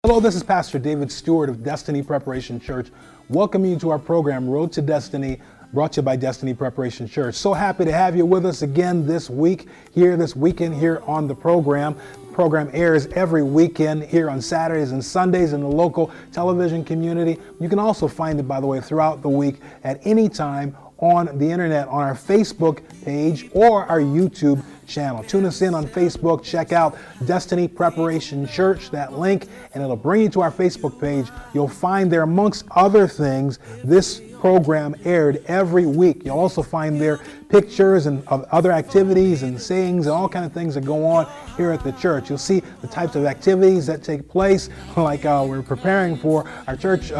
Hello, this is Pastor David Stewart of Destiny Preparation Church. Welcoming you to our program, Road to Destiny, brought to you by Destiny Preparation Church. So happy to have you with us again this weekend here on the program. The program airs every weekend here on Saturdays and Sundays in the local television community. You can also find it, by the way, throughout the week at any time on the internet on our Facebook page or our YouTube channel. Tune us in on Facebook, check out Destiny Preparation Church, that link, and it'll bring you to our Facebook page. You'll find there, amongst other things, this program aired every week. You'll also find there pictures and of other activities and sayings and all kind of things that go on here at the church. You'll see the types of activities that take place, like we're preparing for our church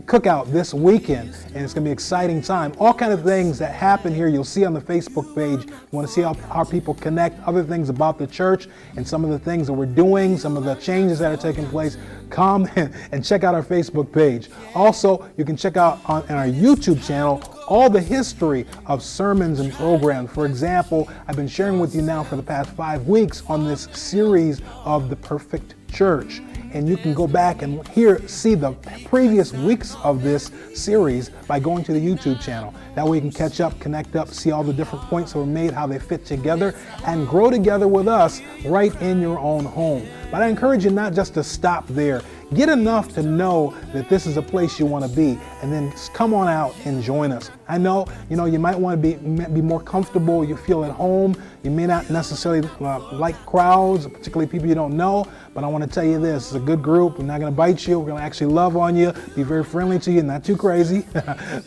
cookout this weekend, and it's going to be an exciting time. All kind of things that happen here you'll see on the Facebook page. You want to see how people connect, other things about the church and some of the things that we're doing, some of the changes that are taking place. Come and check out our Facebook page. Also, you can check out on our YouTube channel all the history of sermons and programs. For example, I've been sharing with you now for the past 5 weeks on this series of The Perfect Church. And you can go back and see the previous weeks of this series by going to the YouTube channel. That way you can catch up, connect up, see all the different points that were made, how they fit together, and grow together with us right in your own home. But I encourage you not just to stop there. Get enough to know that this is a place you want to be, and then come on out and join us. I know, you might want to be more comfortable. You feel at home. You may not necessarily like crowds, particularly people you don't know, but I want to tell you this, it's a good group. We're not going to bite you. We're going to actually love on you, be very friendly to you, not too crazy,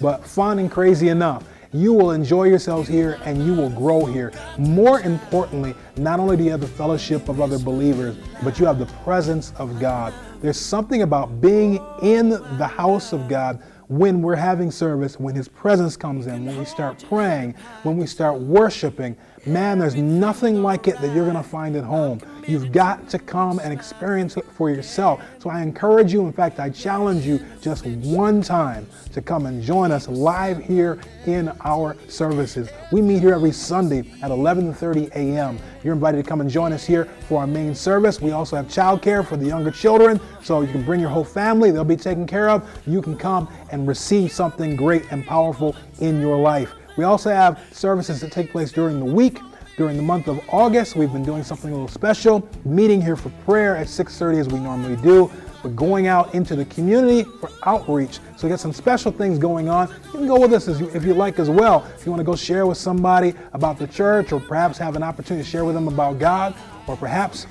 but fun and crazy enough. You will enjoy yourselves here and you will grow here. More importantly, not only do you have the fellowship of other believers, but you have the presence of God. There's something about being in the house of God when we're having service, when His presence comes in, when we start praying, when we start worshiping. Man, there's nothing like it that you're going to find at home. You've got to come and experience it for yourself. So I encourage you, in fact, I challenge you just one time to come and join us live here in our services. We meet here every Sunday at 11:30 a.m. You're invited to come and join us here for our main service. We also have childcare for the younger children, so you can bring your whole family. They'll be taken care of. You can come and receive something great and powerful in your life. We also have services that take place during the week. During the month of August, we've been doing something a little special, meeting here for prayer at 6:30 as we normally do. We're going out into the community for outreach. So we got some special things going on. You can go with us if you like as well. If you want to go share with somebody about the church, or perhaps have an opportunity to share with them about God, or perhaps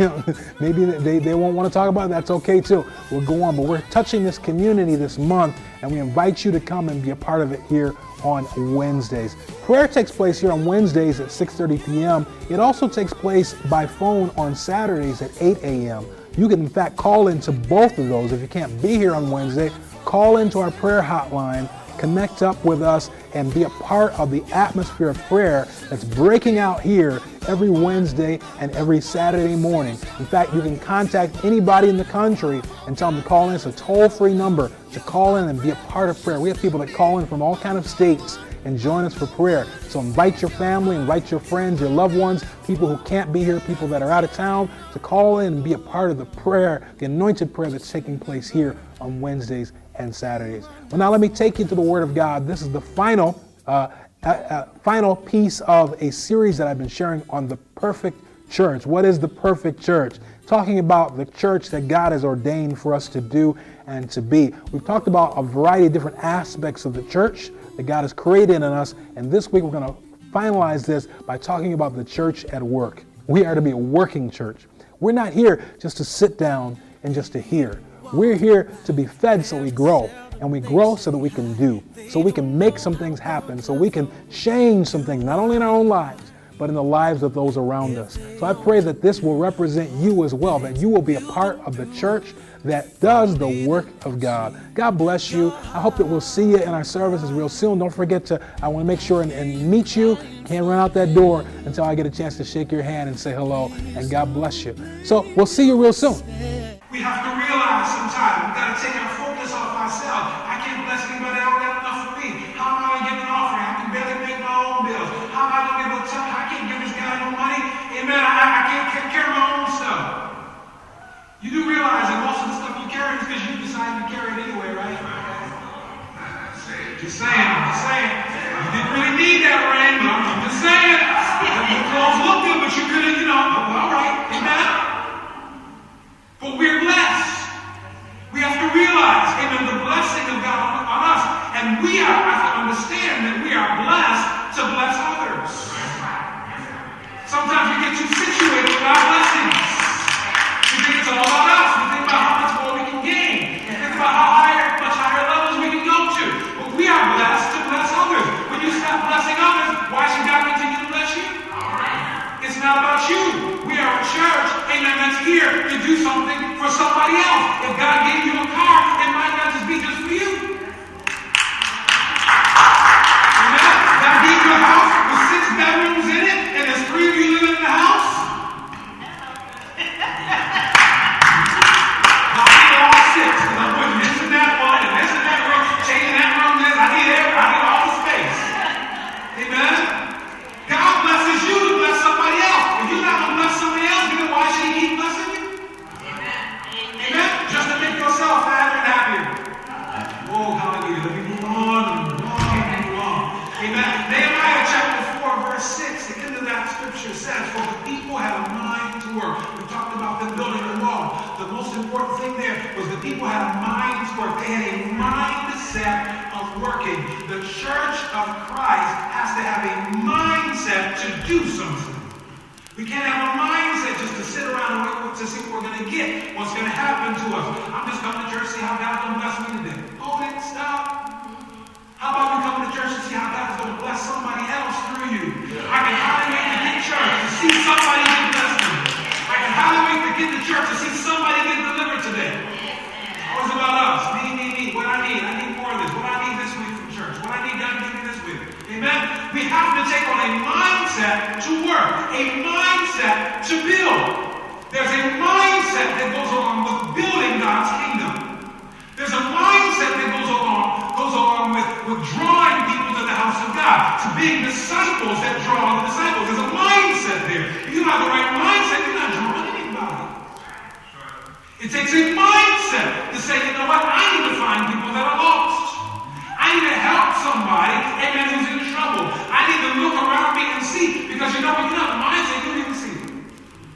maybe they won't want to talk about it, that's okay too. We'll go on, but we're touching this community this month, and we invite you to come and be a part of it here on Wednesdays. Prayer takes place here on Wednesdays at 6:30 p.m. It also takes place by phone on Saturdays at 8 a.m. You can, in fact, call into both of those. If you can't be here on Wednesday, call into our prayer hotline, connect up with us, and be a part of the atmosphere of prayer that's breaking out here every Wednesday and every Saturday morning. In fact, you can contact anybody in the country and tell them to call in. It's a toll-free number to call in and be a part of prayer. We have people that call in from all kinds of states and join us for prayer. So invite your family, invite your friends, your loved ones, people who can't be here, people that are out of town, to call in and be a part of the prayer, the anointed prayer that's taking place here on Wednesdays and Saturdays. Well, now let me take you to the Word of God. This is the final piece of a series that I've been sharing on the perfect church. What is the perfect church? Talking about the church that God has ordained for us to do and to be. We've talked about a variety of different aspects of the church that God has created in us, and this week we're going to finalize this by talking about the church at work. We are to be a working church. We're not here just to sit down and just to hear. We're here to be fed so we grow, and we grow so that we can do, so we can make some things happen, so we can change some things, not only in our own lives, but in the lives of those around us. So I pray that this will represent you as well, that you will be a part of the church that does the work of God. God bless you. I hope that we'll see you in our services real soon. Don't forget I want to make sure and meet you. Can't run out that door until I get a chance to shake your hand and say hello, and God bless you. So we'll see you real soon. We have to realize sometimes we've got to take our focus off ourselves. I can't bless anybody. I don't got enough for me. How am I going to give an offering? I can barely make my own bills. How am I going to give a tithe? I can't give this guy no money. Amen. I can't take care of my own stuff. You do realize realize that most of the stuff you carry is because you decided to carry it anyway, right? Just saying. You didn't really need that ring, but I'm just saying. The clothes look good, but you could have, all right. Amen? But we're blessed. We have to realize, amen, the blessing of God on us. And we have to understand that we are blessed to bless others. Sometimes we get too situated with our blessings. We think it's all about us. We think about how much more we can gain. We think about how much higher levels we can go to. But we are blessed to bless others. When you stop blessing others, why should God continue to bless you? It's not about you. We are a church, amen, that's here to do something for somebody else. If God gave you a car, it might not just be just for you. Amen? God gave you a house with 6 bedrooms in it, and there's 3 of you living in the house. I need all 6, because I'm putting this in that one, and this in that room, changing that room, this. I need all the space. Amen? God blesses you to bless somebody else. If you're not going to bless somebody else, then why should he keep blessing you? Amen? Just to make yourself happy and happier. Oh, hallelujah. Let me move on. Amen. Nehemiah chapter 4, verse 6, the end of that scripture says, for the people had a mind to work. We talked about them building the wall. The most important thing there was the people had a mind to work. They had a mindset of working. The church of Christ has to have a mindset to do something. We can't have a mindset just to sit around and wait to see what we're going to get, what's going to happen to us. I'm just coming to church to see how God's going to bless me today. Hold it, stop. How about we come to church to see how God's going to bless somebody else through you? I can hardly wait to get to church to see somebody get blessed. I can hardly wait to get to church to see somebody get delivered today. Always about us. Me. What I need more of this. What I need this week from church. What I need God to give me this week. Amen? We have to take on a mindset to work. A mindset to build. There's a mindset that goes along with building God's kingdom. There's a mindset that goes along with drawing people to the house of God, to being disciples that draw the disciples. There's a mindset there. If you don't have the right mindset, you're not drawing anybody. It takes a mindset to say, you know what, I need to find people that are lost. I need to help somebody, amen, who's in trouble. I need to look around me and see, because you know what, you have the mindset, you don't even see it.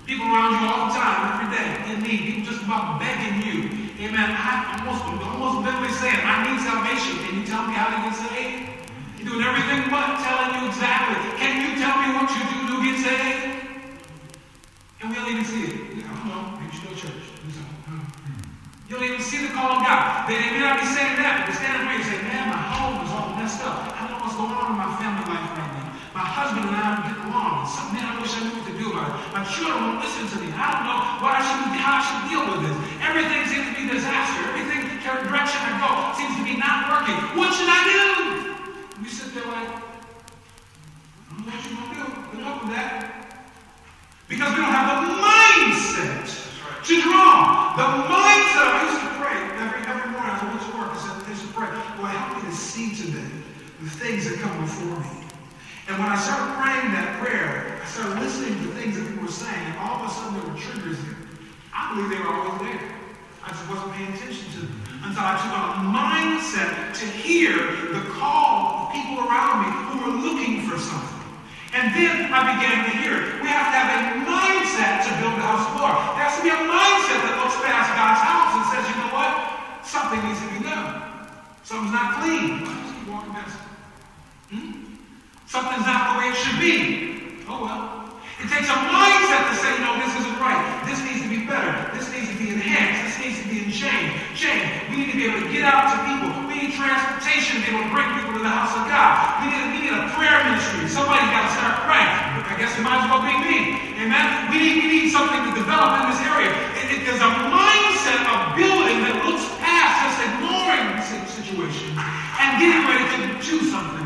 People around you all the time, every day, in need, people just about begging you. Amen. I almost literally saying, I need salvation. Can you tell me how to get saved? You're doing everything but telling you exactly. Can you tell me what you do to get saved? And we don't even see it. I don't know. Maybe you should go to church. You don't even see the call of God. They may not be saying that, but they stand up here and say, man, my home is all messed up. I don't know what's going on in my family life right now. My husband and I don't get along. Man, I wish I knew what to do about it. My children won't listen to me. I don't know how I should deal with this. Everything seems to be a disaster. Everything, every direction I go seems to be not working. What should I do? And we sit there like, I don't know what you're going to do. Good luck with that. Because we don't have the mindset to draw. The mindset. I used to pray every morning as I went to work. I used to pray, Lord, help me to see today the things that come before me. And when I started praying that prayer, I started listening to things that people were saying, and all of a sudden there were triggers there. I believe they were always there. I just wasn't paying attention to them until I took on a mindset to hear the call of people around me who were looking for something. And then I began to hear it. We have to have a mindset to build the house of the Lord. There has to be a mindset that looks past God's house and says, you know what? Something needs to be done. Something's not clean. Just keep walking past it. Something's not the way it should be. Oh well. It takes a mindset to say, no, this isn't right. This needs to be better. This needs to be enhanced. This needs to be in change. We need to be able to get out to people. We need transportation to be able to bring people to the house of God. We need a prayer ministry. Somebody's got to start praying. I guess it might as well be me. Amen? We need something to develop in this area. There's a mindset of building that looks past just ignoring the situation and getting ready to do something.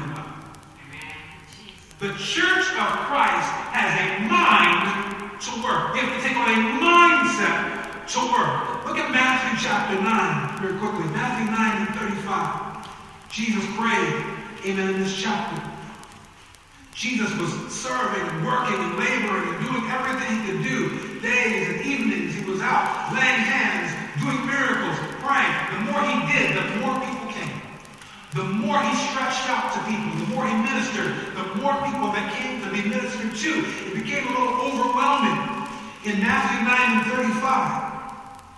The church of Christ has a mind to work. We have to take on a mindset to work. Look at Matthew chapter 9 very quickly. Matthew 9 and 35. Jesus prayed, amen, in this chapter. Jesus was serving and working and laboring and doing everything he could do. days and evenings he was out laying hands, doing miracles, praying. The more he did, the more people came. The more he stretched out to people, the more he ministered, the more people that came to be ministered to. It became a little overwhelming. In Matthew 9 and 35,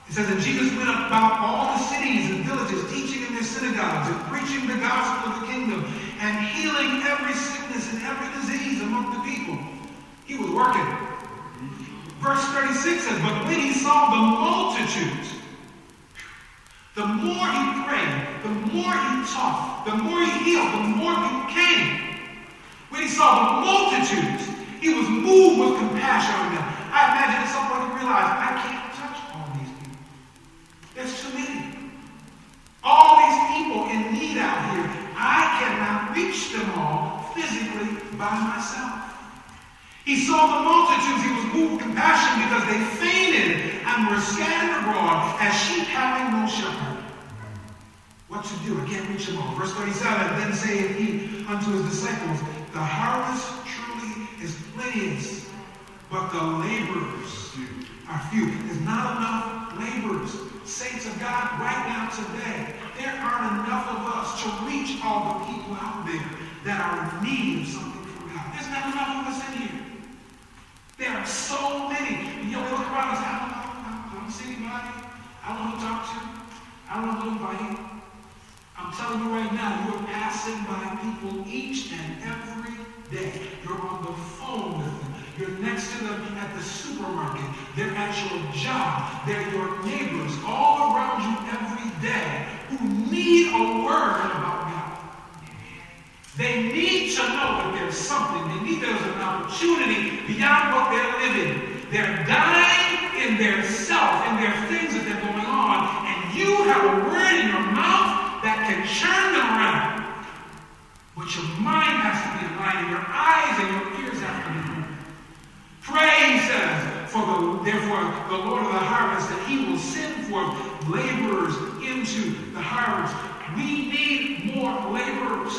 it says that Jesus went about all the cities and villages, teaching in their synagogues and preaching the gospel of the kingdom and healing every sickness and every disease among the people. He was working. Verse 36 says, but when he saw the multitudes, the more he prayed, the more he taught, the more he healed, the more people came. When he saw the multitudes, he was moved with compassion on them. I imagine at some point he realized, I can't touch all these people. There's too many. All these people in need out here, I cannot reach them all physically by myself. He saw the multitudes, he was moved with compassion because they fainted and were scattered abroad as sheep having no shepherd. What to do? I can't reach them all. Verse 37, then saith he unto his disciples, the harvest truly is plenteous, but the laborers are few. There's not enough laborers. Saints of God, right now today, there aren't enough of us to reach all the people out there that are in need of something from God. There's not enough of us in here. There are so many. You know, we look around and say, I don't see anybody. I don't know who to talk to. I don't know who to invite. I'm telling you right now, you're passing by people each and every day. You're on the phone with them. You're next to them at the supermarket. They're at your job. They're your neighbors all around you every day who need a word about God. They need to know that there's something. There's an opportunity beyond what they're living. They're dying in their self, in their things that they're going on, and you have a word in your mouth that can turn them around. But your mind has to be aligned, and your eyes and your ears have to be open. Pray, he says, therefore the Lord of the harvest, that he will send forth laborers into the harvest. We need more laborers,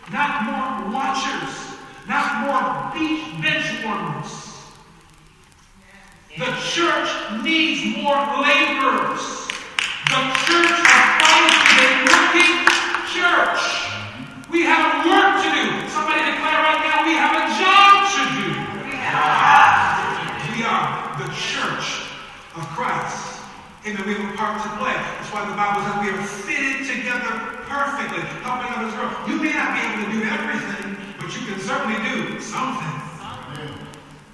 not more watchers, not more bench warmers. The church needs more laborers. The church of Christ is a working church. We have work to do. Somebody declare right now, we have a job to do. We are the church of Christ. Amen. We have a part to play. That's why the Bible says we are fitted together perfectly, helping others grow. You may not be able to do everything, but you can certainly do something.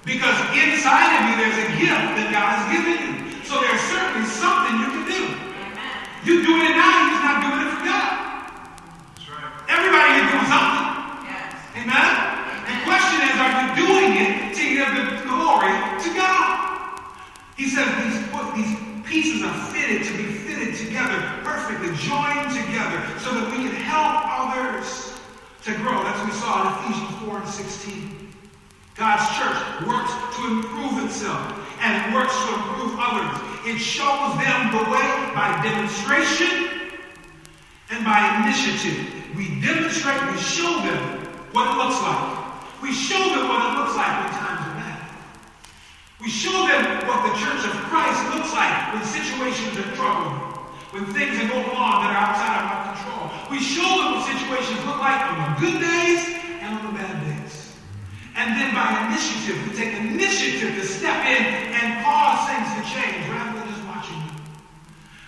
Because inside of you, there's a gift that God has given you. So there's certainly something you can do. You're doing it now, you're just not doing it for God. That's right. Everybody is doing something. Yes. Amen? The question is, are you doing it to give the glory to God? He says these pieces are to be fitted together perfectly, joined together, so that we can help others to grow. That's what we saw in Ephesians 4 and 16. God's church works to improve itself, and it works to improve others. It shows them the way by demonstration and by initiative. We demonstrate, we show them what it looks like. We show them what it looks like when times are bad. We show them what the church of Christ looks like when situations are troubling, when things are going on that are outside of our control. We show them what situations look like on the good days and on the bad days. And then by initiative, we take initiative to step in and cause things to change rather than just watching them.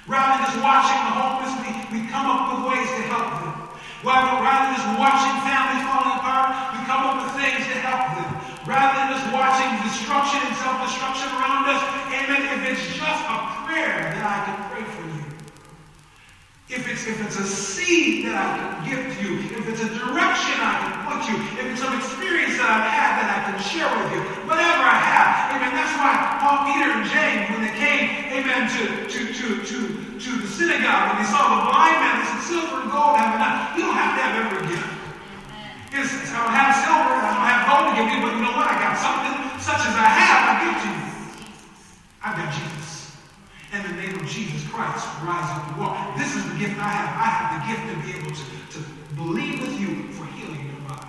Rather than just watching the homeless, we come up with ways to help them. Rather than just watching families falling apart, we come up with things to help them. Rather than just watching destruction and self-destruction around us, amen, if it's just a prayer that I can pray for you. If it's a seed that I can give to you, if it's a direction I can put you, if it's some experience that I've had that I can share with you, whatever I have, amen. That's why Paul, Peter, and James, when they came, amen, to the synagogue, when they saw the blind man, they said, silver and gold have enough. You don't have to have every gift. I don't have silver, I don't have gold to give you, but you know what? I got something such as I have, I give to you. I've got Jesus. In the name of Jesus Christ, rise up and walk. This is the gift I have. I have the gift to be able to believe with you for healing your body.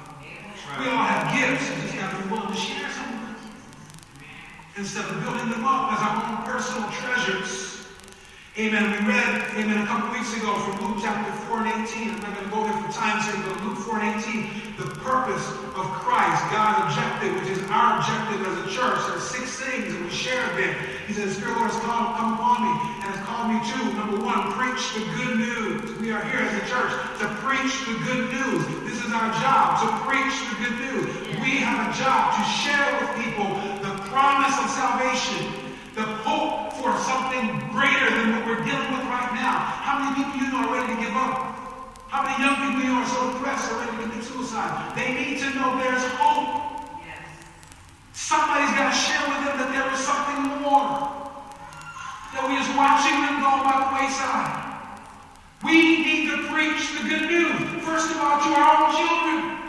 Right. We all have gifts. You just got to be willing to share some of them. instead of building them up as our own personal treasures. Amen. We read, amen, a couple weeks ago from Luke chapter 4 and 18. I'm not going to go there for time's sake, but Luke 4 and 18, the purpose of Christ, God's objective, which is our objective as a church. There are 6 things that we shared there. He said, the Spirit of the Lord has come upon me and has called me to, number 1, preach the good news. We are here as a church to preach the good news. This is our job, to preach the good news. We have a job to share with people the promise of salvation, the hope for something greater than what we're dealing with right now. How many people you know are ready to give up? How many young people you know are so depressed or ready to commit suicide? They need to know there's hope. Yes. Somebody's got to share with them that there is something more. That we're just watching them go by the wayside. We need to preach the good news. First of all, to our own children.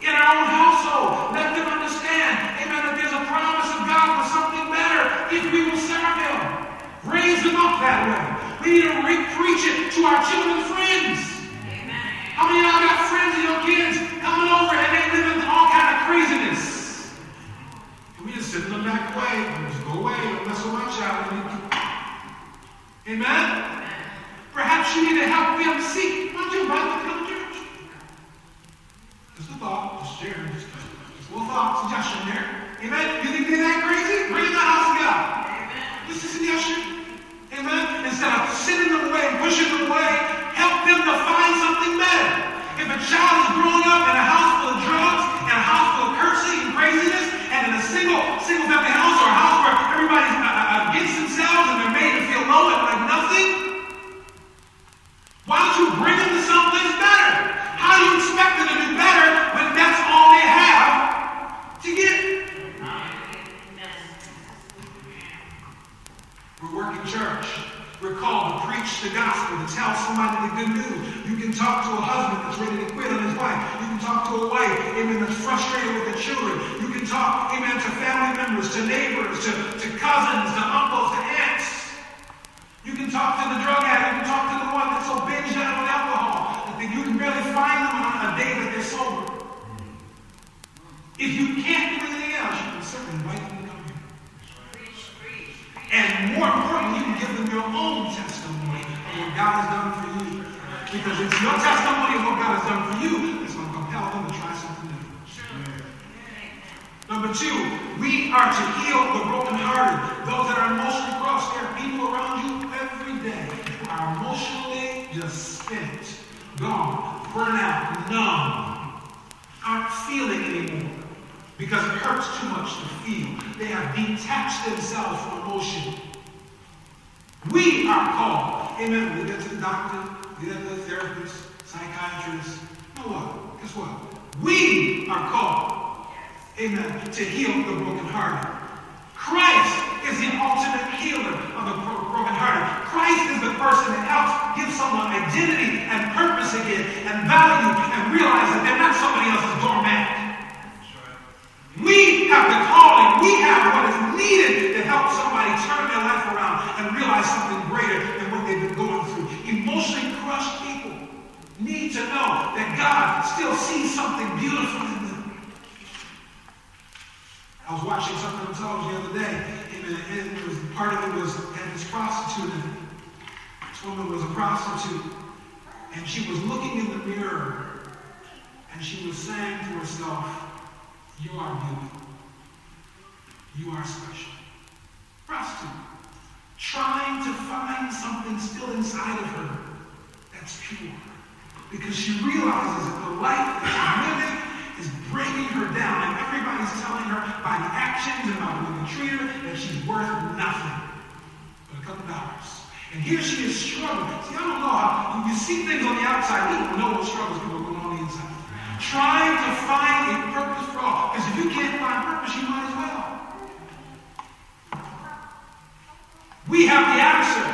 In our own household. Let them understand, amen, that there's a promise of God for something better if we will serve Him. Raise them up that way. We need to preach it to our children's friends. Amen. How many of y'all got friends and your kids coming over and they live in all kind of craziness? And we just send them back away. Just go away. Don't mess with my child. Amen? Perhaps you need to help them see. Why don't you invite them to come to church? Just a thought, just sharing, just a little thought, suggestion there. Amen? You think they're that crazy? Bring them to the house of God. Amen. Just a suggestion. Amen? Instead of sending them away and pushing them away, help them to find something better. If a child is growing up in a house full of drugs, and a house full of cursing and craziness, and in a single family house or a house where everybody's against themselves and they're made to feel low and like nothing, why don't you bring them to someplace better? How do you expect them to do better when that's all they have to get? We're working church. We're called to preach the gospel, to tell somebody the good news. You can talk to a husband that's ready to quit on his wife. You can talk to a wife, amen, that's frustrated with the children. You can talk, amen, to family members, to neighbors, to cousins, to uncles, to aunts. You can talk to the drug addict. You can talk to the one that's so binged out on alcohol that you can barely find them on a day that they're sober. If you can't do anything else, you can certainly invite them to come here. And more importantly, you can give them your own testimony of what God has done for you. Because it's your testimony of what God has done for you that's going to compel them to try something new. Number 2, we are to heal the brokenhearted, those that are emotionally crushed. There are people around you every day who are emotionally just spent, gone, burnt out, numb, aren't feeling anymore because it hurts too much to feel. They have detached themselves from emotion. We are called, amen, we get to the doctor, we get to the therapist, psychiatrist. You know what? Guess what? We are called, amen, to heal the brokenhearted. Christ is the ultimate healer of the brokenhearted. Christ is the person that helps give someone identity and purpose again and value and realize that they're not somebody else's doormat. We have the calling. We have what is needed to help somebody turn their life around and realize something greater than what they've been going through. Emotionally crushed people need to know that God still sees something beautiful in them. I was watching something on television the other day, and it was, part of it was had this prostitute in it. This woman was a prostitute, and she was looking in the mirror, and she was saying to herself, "You are beautiful. You are special." Prostitute, trying to find something still inside of her that's pure, because she realizes that the life that she's living is breaking her down, and everybody's telling her by the actions and by the way they treat her that she's worth nothing but a couple dollars. And here she is struggling. See, I don't know how, when you see things on the outside, we don't know what struggles people are going on the inside. Trying to find a purpose for all. Because if you can't find purpose, you might as well. We have the answer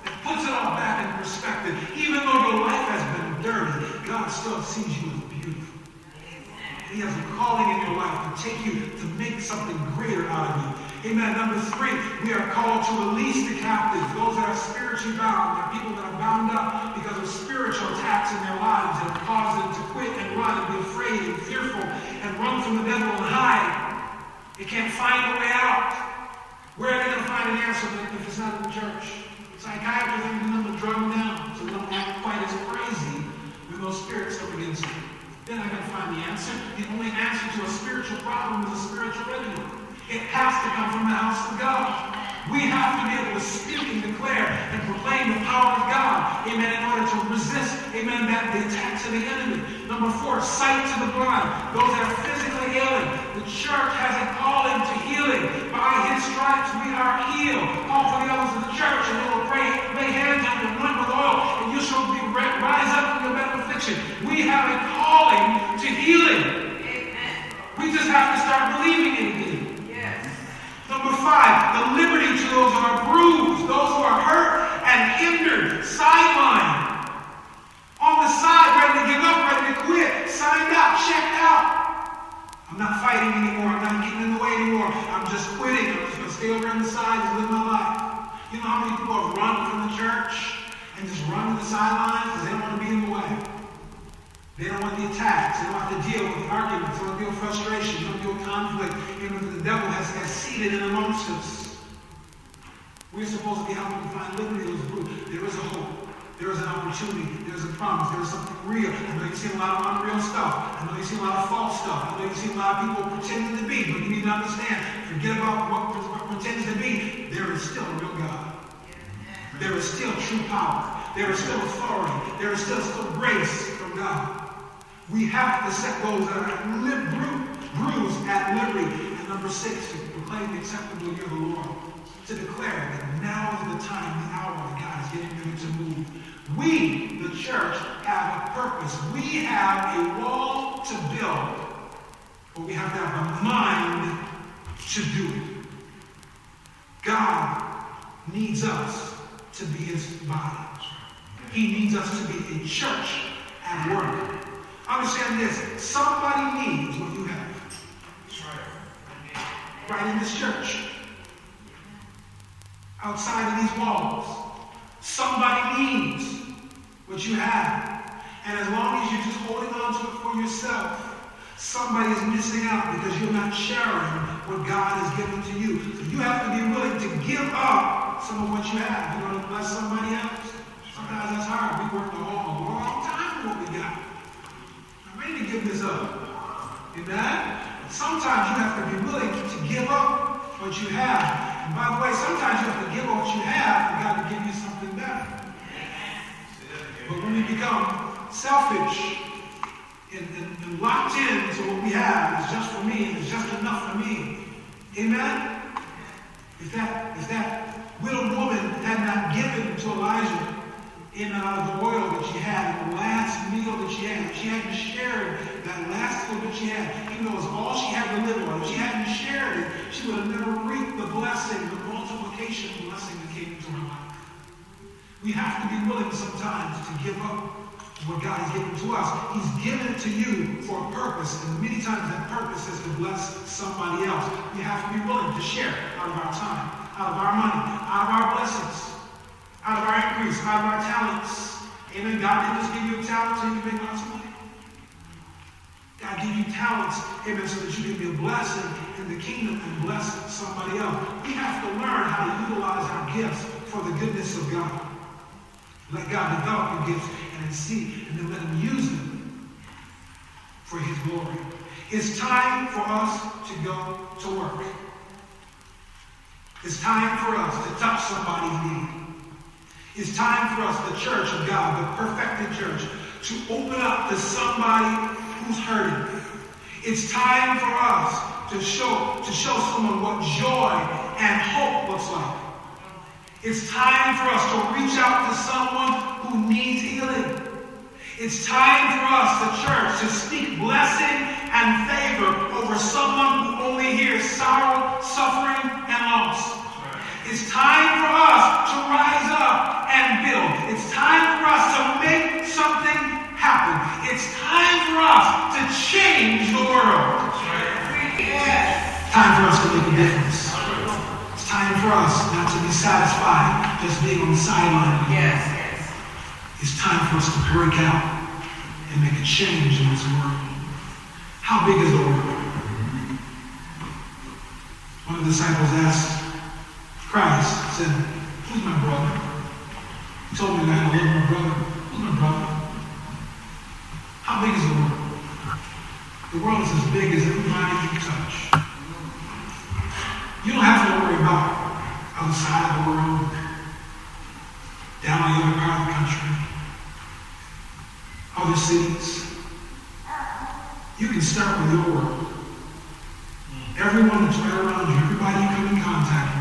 that puts it all back in perspective. Even though your life has been dirty, God still sees you as beautiful. He has a calling in your life to take you to make something greater out of you. Amen. Number 3, we are called to release the captives, those that are spiritually bound. There are people that are bound up because of spiritual attacks in their lives that have caused them to quit and run and be afraid and fearful and run from the devil and hide. They can't find a way out. Where are they going to find an answer if it's not in the church? Psychiatrists are going to drug them down so they don't act quite as crazy when those spirits come against them. They're not going to find the answer. The only answer to a spiritual problem is a spiritual remedy. It has to come from the house of God. We have to be able to speak and declare and proclaim the power of God, amen, in order to resist, amen, that the attacks of the enemy. Number 4, sight to the blind, those that are physically ailing. The church has a calling to healing. By his stripes we are healed. Call for the elders of the church, and they will pray, lay hands on you, anoint with oil, and you shall rise up from your bed of affliction. We have a calling to healing. Amen. We just have to start believing in it. Number 5, the liberty to those who are bruised, those who are hurt and hindered, sidelined, on the side, ready to give up, ready to quit, signed out, checked out. I'm not fighting anymore. I'm not getting in the way anymore. I'm just quitting. I'm just going to stay over on the side and live my life. You know how many people have run from the church and just run to the sidelines because they don't want to be in the way? They don't want the attacks. They don't have to deal with arguments. They don't deal with frustration. They don't deal with conflict. Even the devil has seated in amongst us. We're supposed to be helping to find liberty in those groups. There is a hope. There is an opportunity. There is a promise. There is something real. I know you've seen a lot of unreal stuff. I know you've seen a lot of false stuff. I know you've seen a lot of people pretending to be. But you need to understand, forget about what pretends to be. There is still a real God. There is still true power. There is still authority. There is still grace from God. We have to set those that are bruised at liberty. And number 6, to proclaim the acceptable year of the Lord. To declare that now is the time, the hour that God is getting ready to move. We, the church, have a purpose. We have a wall to build. But we have to have a mind to do it. God needs us to be his body. He needs us to be a church at work. Understand this. Somebody needs what you have. Right in this church. Outside of these walls. Somebody needs what you have. And as long as you're just holding on to it for yourself, somebody is missing out because you're not sharing what God has given to you. So you have to be willing to give up some of what you have. You're going to bless somebody else. Sometimes that's hard. We worked a long time for what we got. To give this up. Amen? Sometimes you have to be willing to give up what you have. And by the way, sometimes you have to give up what you have for God to give you something better. But when we become selfish and locked in to what we have, it's just for me, it's just enough for me. Amen? If that widow woman had not given to Elijah in the oil that she had, the last meal that she hadn't shared that last food that she had, even though it was all she had to live on. If she hadn't shared it, she would have never reaped the blessing, the multiplication blessing that came into her life. We have to be willing sometimes to give up what God has given to us. He's given it to you for a purpose, and many times that purpose is to bless somebody else. We have to be willing to share out of our time, out of our money, out of our blessings, out of our increase, out of our talents. Amen. God didn't just give you a talent so you can make lots of money. God gave you talents, amen, so that you can be a blessing in the kingdom and bless somebody else. We have to learn how to utilize our gifts for the goodness of God. Let God develop your gifts and see, and then let him use them for his glory. It's time for us to go to work. It's time for us to touch somebody's need. It's time for us, the church of God, the perfected church, to open up to somebody who's hurting. It's time for us to show someone what joy and hope looks like. It's time for us to reach out to someone who needs healing. It's time for us, the church, to speak blessing and favor over someone who only hears sorrow, suffering, and loss. It's time for us to rise up and build. It's time for us to make something happen. It's time for us to change the world. Time for us to make a difference. It's time for us not to be satisfied just being on the sideline. It's time for us to break out and make a change in this world. How big is the world? One of the disciples asked Christ, said, "Who's my brother?" He told me that I love my brother. Who's my brother? How big is the world? The world is as big as everybody you touch. You don't have to worry about other side of the world, down on the other part of the country, other cities. You can start with your world. Everyone that's right around you, everybody you come in contact